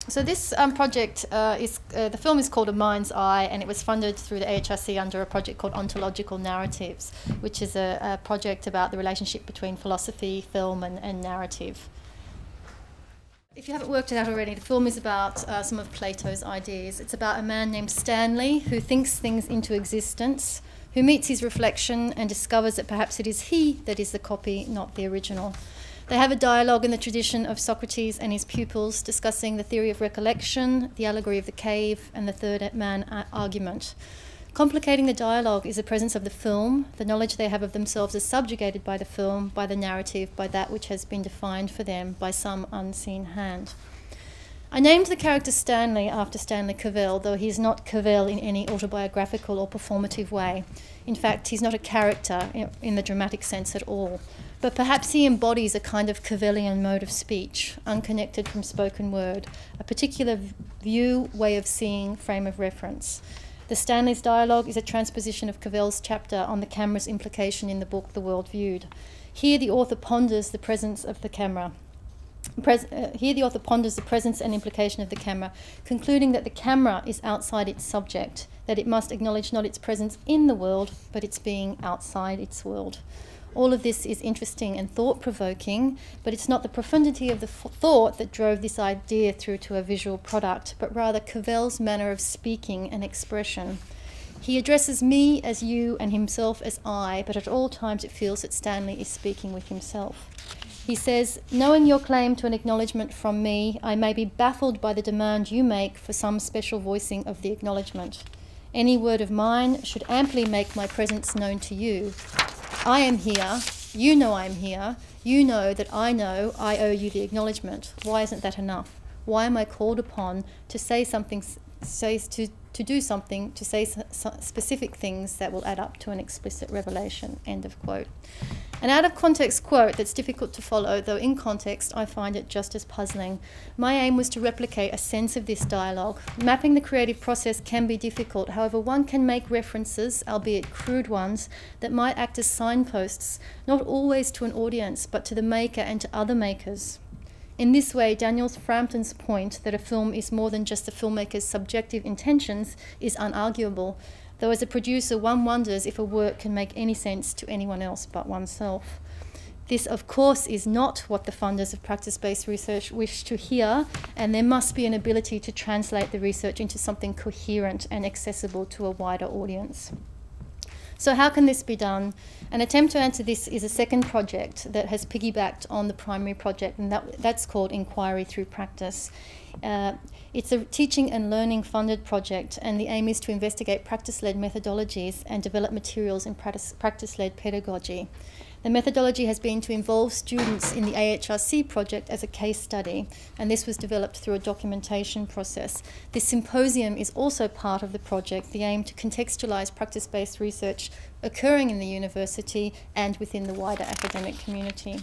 So this project the film is called A Mind's Eye, and it was funded through the AHRC under a project called Ontological Narratives, which is a project about the relationship between philosophy, film and narrative. If you haven't worked it out already, the film is about some of Plato's ideas. It's about a man named Stanley who thinks things into existence, who meets his reflection and discovers that perhaps it is he that is the copy, not the original. They have a dialogue in the tradition of Socrates and his pupils, discussing the theory of recollection, the allegory of the cave, and the third man argument. Complicating the dialogue is the presence of the film, the knowledge they have of themselves as subjugated by the film, by the narrative, by that which has been defined for them by some unseen hand. I named the character Stanley after Stanley Cavell, though he is not Cavell in any autobiographical or performative way. In fact, he's not a character in the dramatic sense at all. But perhaps he embodies a kind of Cavellian mode of speech, unconnected from spoken word, a particular view, way of seeing, frame of reference. The Stanley's dialogue is a transposition of Cavell's chapter on the camera's implication in the book The World Viewed. Here the author ponders the presence of the camera. Here the author ponders the presence and implication of the camera, concluding that the camera is outside its subject, that it must acknowledge not its presence in the world, but its being outside its world. All of this is interesting and thought-provoking, but it's not the profundity of the thought that drove this idea through to a visual product, but rather Cavell's manner of speaking and expression. He addresses me as you and himself as I, but at all times it feels that Stanley is speaking with himself. He says, knowing your claim to an acknowledgement from me, I may be baffled by the demand you make for some special voicing of the acknowledgement. Any word of mine should amply make my presence known to you. I am here, you know I'm here, you know that I know I owe you the acknowledgement. Why isn't that enough? Why am I called upon to say something, to do something, to say specific things that will add up to an explicit revelation? End of quote. An out-of-context quote that's difficult to follow, though in context I find it just as puzzling. My aim was to replicate a sense of this dialogue. Mapping the creative process can be difficult, however one can make references, albeit crude ones, that might act as signposts, not always to an audience, but to the maker and to other makers. In this way, Daniel Frampton's point that a film is more than just the filmmaker's subjective intentions is unarguable, though as a producer one wonders if a work can make any sense to anyone else but oneself. This, of course, is not what the funders of practice-based research wish to hear, and there must be an ability to translate the research into something coherent and accessible to a wider audience. So how can this be done? An attempt to answer this is a second project that has piggybacked on the primary project, and that's called Inquiry Through Practice. It's a teaching and learning funded project, and the aim is to investigate practice-led methodologies and develop materials in practice-led pedagogy. The methodology has been to involve students in the AHRC project as a case study, and this was developed through a documentation process. This symposium is also part of the project, the aim to contextualise practice-based research occurring in the university and within the wider academic community.